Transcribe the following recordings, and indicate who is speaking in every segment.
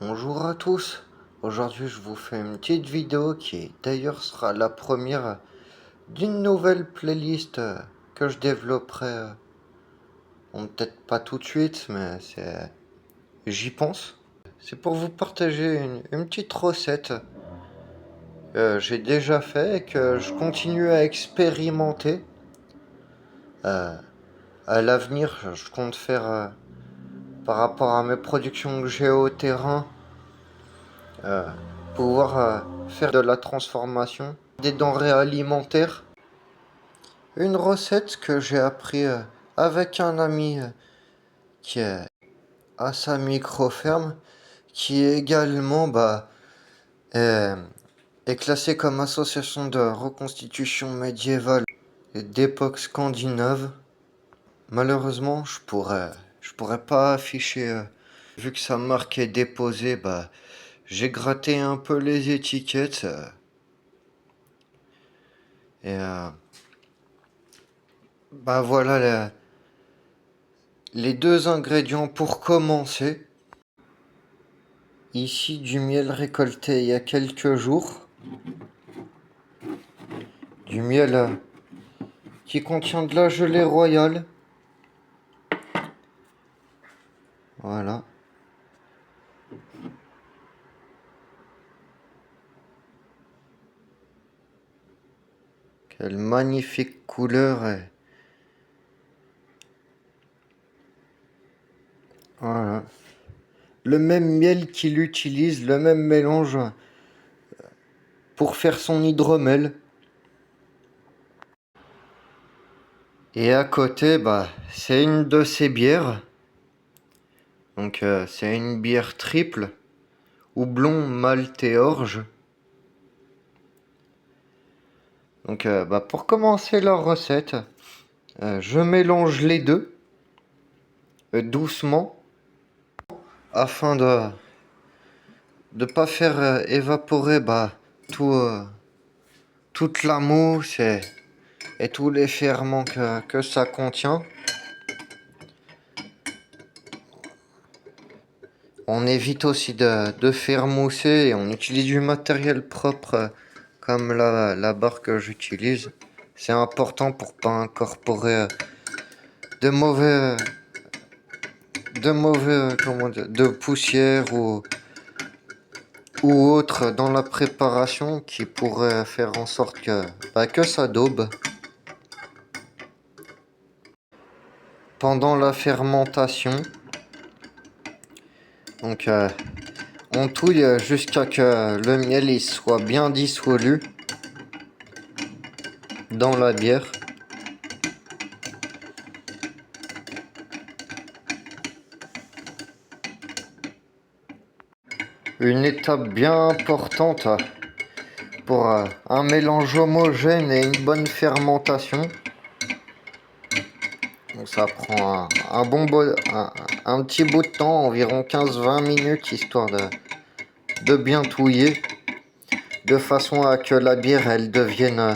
Speaker 1: Bonjour à tous. Aujourd'hui, je vous fais une petite vidéo qui d'ailleurs sera la première d'une nouvelle playlist que je développerai. Bon, peut-être pas tout de suite, mais j'y pense. C'est pour vous partager une petite recette que j'ai déjà fait et que je continue à expérimenter. Euh, à l'avenir, je compte faire par rapport à mes productions que j'ai au terrain. euh, Pouvoir faire de la transformation des denrées alimentaires. Une recette que j'ai appris avec un ami qui est à sa micro-ferme, qui est également est, est classée comme association de reconstitution médiévale et d'époque scandinave. Malheureusement, je pourrais pas afficher, vu que sa marque est déposée, j'ai gratté un peu les étiquettes. Et voilà les deux ingrédients pour commencer. Ici du miel récolté il y a quelques jours. Du miel qui contient de la gelée royale. Voilà. Quelle magnifique couleur. Voilà. Le même miel qu'il utilise, le même mélange pour faire son hydromel. Et à côté, c'est une de ses bières. Donc c'est une bière triple, houblon, malt et orge. Donc pour commencer la recette, je mélange les deux doucement afin de pas faire évaporer tout, toute la mousse et tous les ferments que ça contient. On évite aussi de faire mousser et on utilise du matériel propre comme la barre que j'utilise. C'est important pour pas incorporer de mauvais, de poussière ou autre dans la préparation qui pourrait faire en sorte que ça daube. Pendant la fermentation, donc on touille jusqu'à que le miel il soit bien dissolu dans la bière. Une étape bien importante pour un mélange homogène et une bonne fermentation. Donc ça prend un petit bout de temps, environ 15-20 minutes, histoire de bien touiller, de façon à que la bière elle devienne,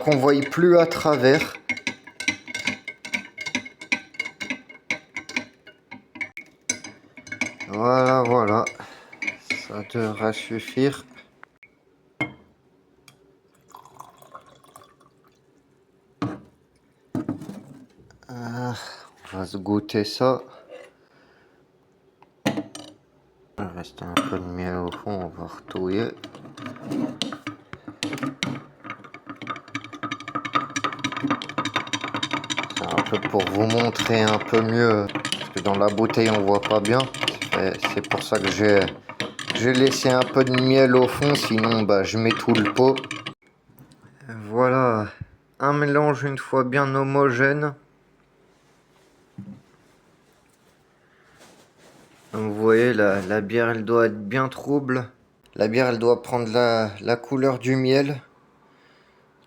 Speaker 1: qu'on voie plus à travers. Voilà, ça devrait suffire. On va se goûter ça. Il reste un peu de miel au fond, on va retouiller. C'est un peu pour vous montrer un peu mieux, parce que dans la bouteille on voit pas bien. C'est pour ça que j'ai laissé un peu de miel au fond, sinon je mets tout le pot. Voilà, un mélange une fois bien homogène. Donc vous voyez, la bière elle doit être bien trouble. La bière elle doit prendre la couleur du miel,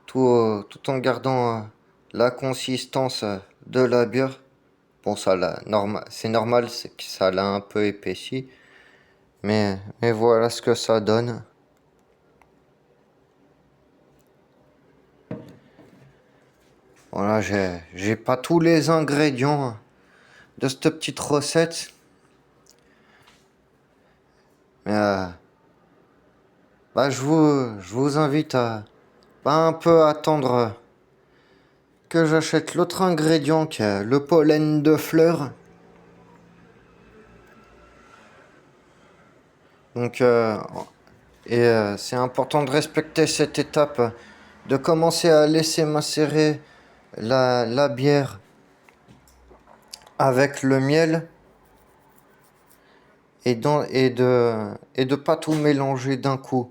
Speaker 1: tout en gardant la consistance de la bière. Bon, c'est normal, c'est que ça l'a un peu épaissi. Mais voilà ce que ça donne. Voilà, j'ai pas tous les ingrédients de cette petite recette. Euh, Bah, je vous invite à un peu attendre que j'achète l'autre ingrédient qui est le pollen de fleurs. Donc, c'est important de respecter cette étape, de commencer à laisser macérer la bière avec le miel et de pas tout mélanger d'un coup.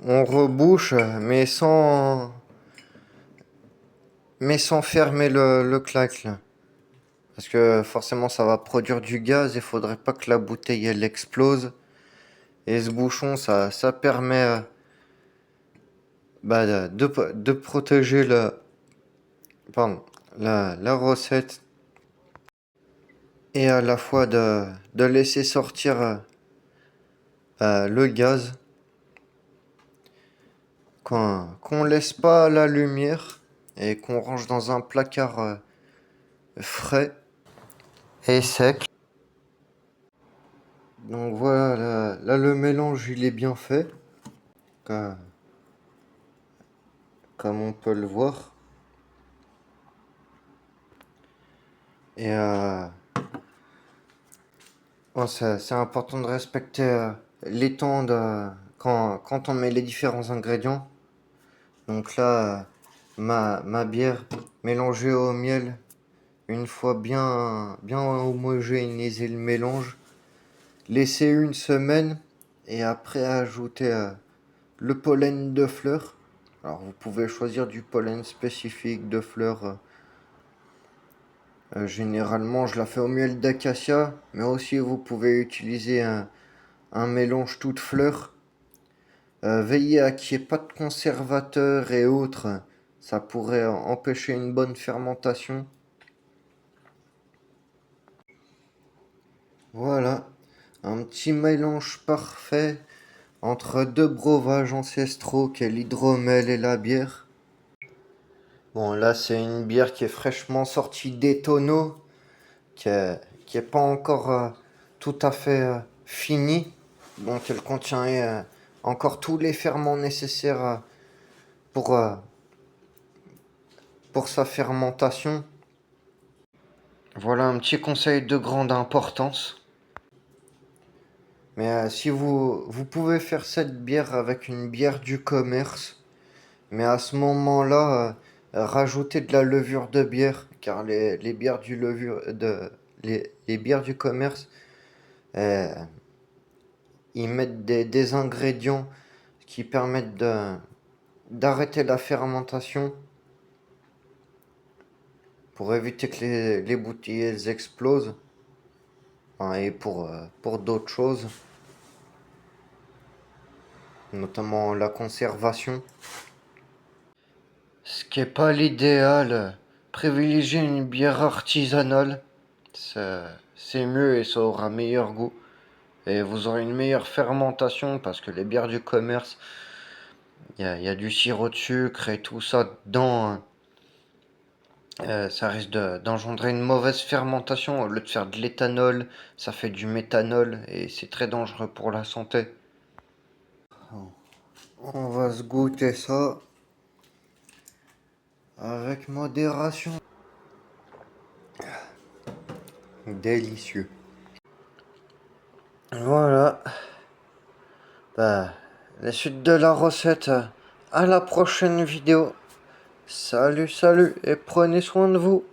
Speaker 1: On rebouche, mais sans fermer le claque, là. Parce que forcément, ça va produire du gaz. Il faudrait pas que la bouteille elle explose. Et ce bouchon, ça permet de protéger pardon, la recette et à la fois de laisser sortir le gaz qu'on laisse pas à la lumière et qu'on range dans un placard frais et sec. Donc voilà, là, le mélange il est bien fait, euh, comme on peut le voir. Et bon, c'est important de respecter les temps quand on met les différents ingrédients. Donc là, ma bière mélangée au miel, une fois bien homogénéisé le mélange, laisser une semaine et après ajouter le pollen de fleurs. Alors vous pouvez choisir du pollen spécifique de fleurs. Généralement, je la fais au miel d'acacia, mais aussi vous pouvez utiliser un mélange toutes fleurs. Veillez à qu'il n'y ait pas de conservateurs et autres. Ça pourrait empêcher une bonne fermentation. Voilà, un petit mélange parfait entre deux breuvages ancestraux qu'est l'hydromel et la bière. Bon, là, c'est une bière qui est fraîchement sortie des tonneaux, qui est pas encore tout à fait finie. Donc, elle contient encore tous les ferments nécessaires pour, euh, pour sa fermentation. Voilà un petit conseil de grande importance. Mais si vous pouvez faire cette bière avec une bière du commerce, mais à ce moment-là, rajoutez de la levure de bière, car les bières les bières du commerce, euh, ils mettent des ingrédients qui permettent d'arrêter la fermentation pour éviter que les bouteilles elles explosent, hein, et pour d'autres choses, notamment la conservation. Ce qui est pas l'idéal, privilégier une bière artisanale, c'est mieux et ça aura meilleur goût. Et vous aurez une meilleure fermentation parce que les bières du commerce, il y a du sirop de sucre et tout ça dedans, hein. Ça risque d'engendrer une mauvaise fermentation. Au lieu de faire de l'éthanol, ça fait du méthanol et c'est très dangereux pour la santé. On va se goûter ça avec modération. Délicieux. Voilà. Bah, la suite de la recette. À la prochaine vidéo. Salut, salut et prenez soin de vous.